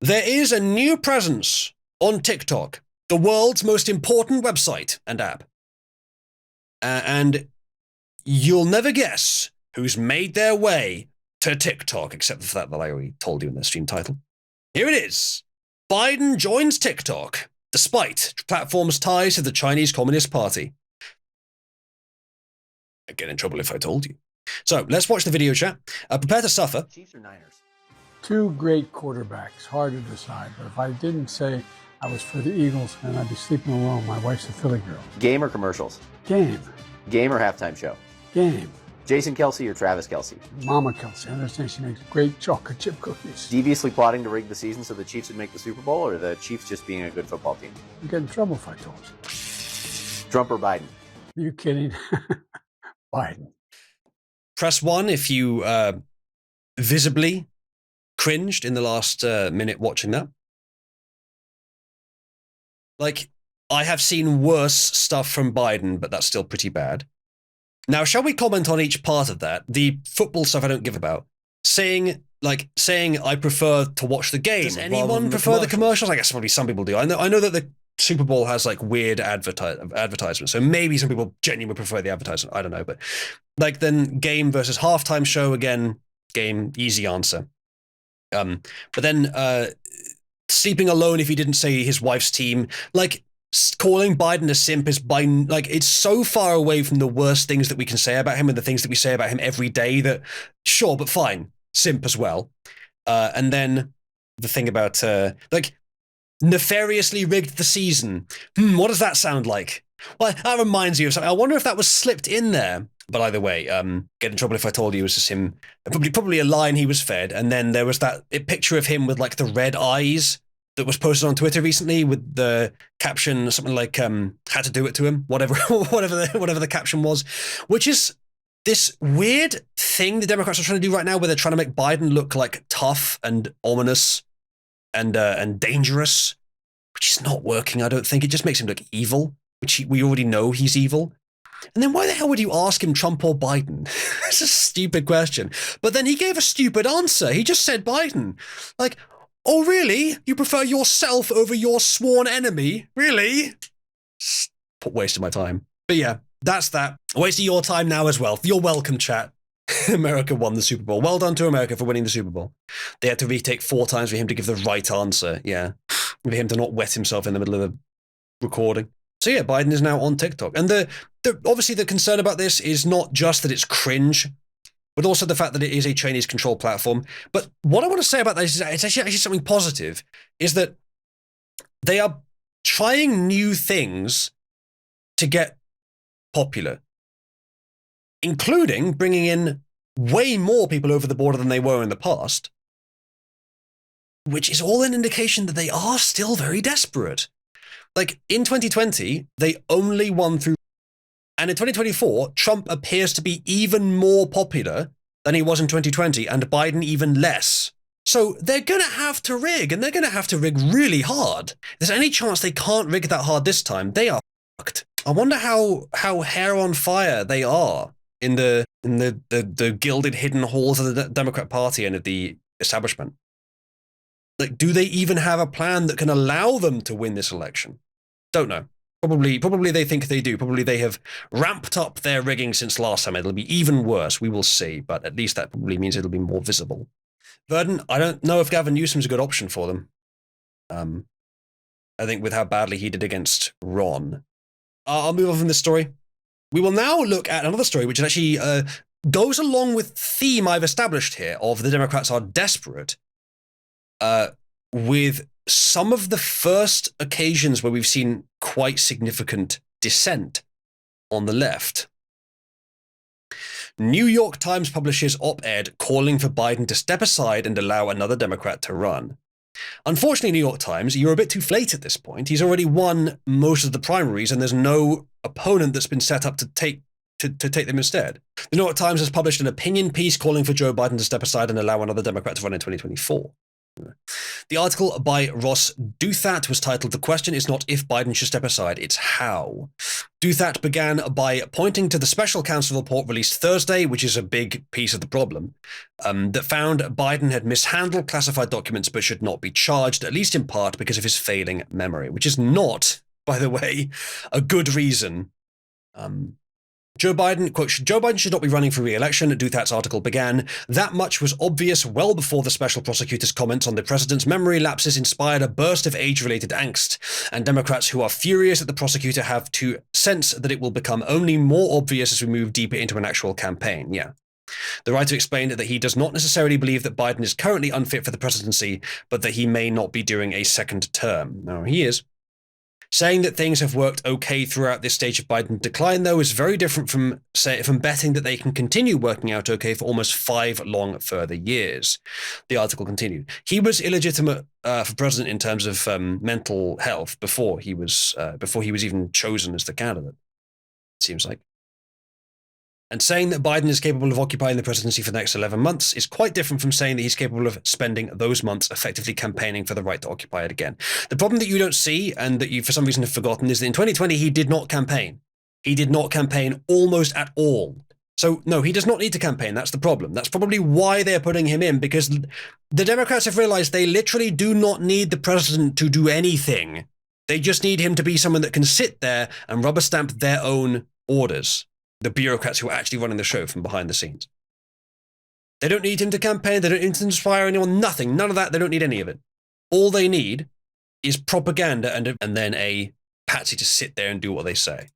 There is a new presence on TikTok, the world's most important website and app. And you'll never guess who's made their way to TikTok, except for the fact that I already told you in the stream title. Here it is. Biden joins TikTok, despite platform's ties to the Chinese Communist Party. I'd get in trouble if I told you. So let's watch the video, chat. Prepare to suffer. Chiefs or Niners? Two great quarterbacks, hard to decide. But if I didn't say I was for the Eagles, then I'd be sleeping alone. My wife's a Philly girl. Game or commercials? Game. Game or halftime show? Game. Jason Kelsey or Travis Kelsey? Mama Kelsey. I understand she makes great chocolate chip cookies. Deviously plotting to rig the season so the Chiefs would make the Super Bowl, or the Chiefs just being a good football team? I'd get in trouble if I told you. Trump or Biden? Are you kidding? Biden. Press 1 if you visibly cringed in the last minute watching that. Like, I have seen worse stuff from Biden, but that's still pretty bad. Now, shall we comment on each part of that? The football stuff I don't give about. Saying I prefer to watch the game. Does anyone prefer the commercials? I guess probably some people do. I know that the Super Bowl has like weird advertisements, so maybe some people genuinely prefer the advertisement. I don't know, but like then game versus halftime show, again, game, easy answer. But then sleeping alone if he didn't say his wife's team, like calling Biden a simp is it's so far away from the worst things that we can say about him and the things that we say about him every day that sure, but fine, simp as well. And then the thing about nefariously rigged the season. What does that sound like? Well, that reminds you of something. I wonder if that was slipped in there. But either way, get in trouble if I told you it was just him. Probably a line he was fed. And then there was that picture of him with like the red eyes that was posted on Twitter recently with the caption, something like, had to do it to him, whatever the caption was, which is this weird thing the Democrats are trying to do right now where they're trying to make Biden look like tough and ominous and dangerous, which is not working, I don't think. It just makes him look evil, which we already know he's evil. And then why the hell would you ask him Trump or Biden? It's a stupid question. But then he gave a stupid answer. He just said Biden. Like, oh, really? You prefer yourself over your sworn enemy? Really? Waste of my time. But yeah, that's that. A waste of your time now as well. You're welcome, chat. America won the Super Bowl. Well done to America for winning the Super Bowl. They had to retake 4 times for him to give the right answer. Yeah. For him to not wet himself in the middle of the recording. So yeah, Biden is now on TikTok. And obviously the concern about this is not just that it's cringe, but also the fact that it is a Chinese-controlled platform. But what I want to say about this is it's actually something positive, is that they are trying new things to get popular, including bringing in way more people over the border than they were in the past, which is all an indication that they are still very desperate. Like, in 2020, they only won through... And in 2024, Trump appears to be even more popular than he was in 2020, and Biden even less. So they're going to have to rig, and they're going to have to rig really hard. If there's any chance they can't rig that hard this time, they are fucked. I wonder how hair on fire they are in the gilded hidden halls of the Democrat Party and of the establishment. Like, do they even have a plan that can allow them to win this election? Don't know. Probably they think they do. Probably they have ramped up their rigging since last time. It'll be even worse. We will see. But at least that probably means it'll be more visible. Verdon, I don't know if Gavin Newsom's a good option for them. I think with how badly he did against Ron. I'll move on from this story. We will now look at another story which actually goes along with the theme I've established here of the Democrats are desperate, with some of the first occasions where we've seen quite significant dissent on the left. New York Times publishes op-ed calling for Biden to step aside and allow another Democrat to run. Unfortunately, New York Times, you're a bit too late at this point. He's already won most of the primaries and there's no opponent that's been set up to take them instead. The New York Times has published an opinion piece calling for Joe Biden to step aside and allow another Democrat to run in 2024. The article by Ross Douthat was titled, "The question is not if Biden should step aside, it's how." Douthat began by pointing to the special counsel report released Thursday, which is a big piece of the problem, that found Biden had mishandled classified documents but should not be charged, at least in part because of his failing memory, which is not, by the way, a good reason. Joe Biden, quote, Joe Biden should not be running for re-election, Douthat's article began. That much was obvious well before the special prosecutor's comments on the president's memory lapses inspired a burst of age-related angst, and Democrats who are furious at the prosecutor have to sense that it will become only more obvious as we move deeper into an actual campaign. Yeah. The writer explained that he does not necessarily believe that Biden is currently unfit for the presidency, but that he may not be doing a second term. No, he is. Saying that things have worked okay throughout this stage of Biden's decline, though, is very different from betting that they can continue working out okay for almost 5 long further years. The article continued. He was illegitimate for president in terms of mental health before he was even chosen as the candidate, it seems like. And saying that Biden is capable of occupying the presidency for the next 11 months is quite different from saying that he's capable of spending those months effectively campaigning for the right to occupy it again. The problem that you don't see, and that you for some reason have forgotten, is that in 2020 he did not campaign. He did not campaign almost at all. So no, he does not need to campaign. That's the problem. That's probably why they're putting him in, because the Democrats have realized they literally do not need the president to do anything. They just need him to be someone that can sit there and rubber stamp their own orders. The bureaucrats who are actually running the show from behind the scenes. They don't need him to campaign. They don't need to inspire anyone. Nothing. None of that. They don't need any of it. All they need is propaganda and then a patsy to sit there and do what they say.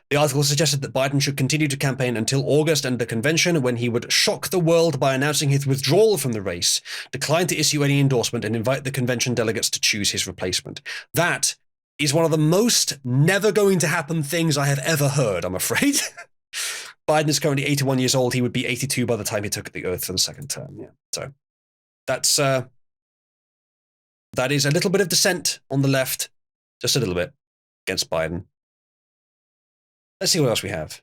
The article suggested that Biden should continue to campaign until August and the convention, when he would shock the world by announcing his withdrawal from the race, decline to issue any endorsement, and invite the convention delegates to choose his replacement. That is one of the most never going to happen things I have ever heard, I'm afraid. Biden is currently 81 years old. He would be 82 by the time he took the oath for the second term. Yeah. So that is a little bit of dissent on the left, just a little bit, against Biden. Let's see what else we have.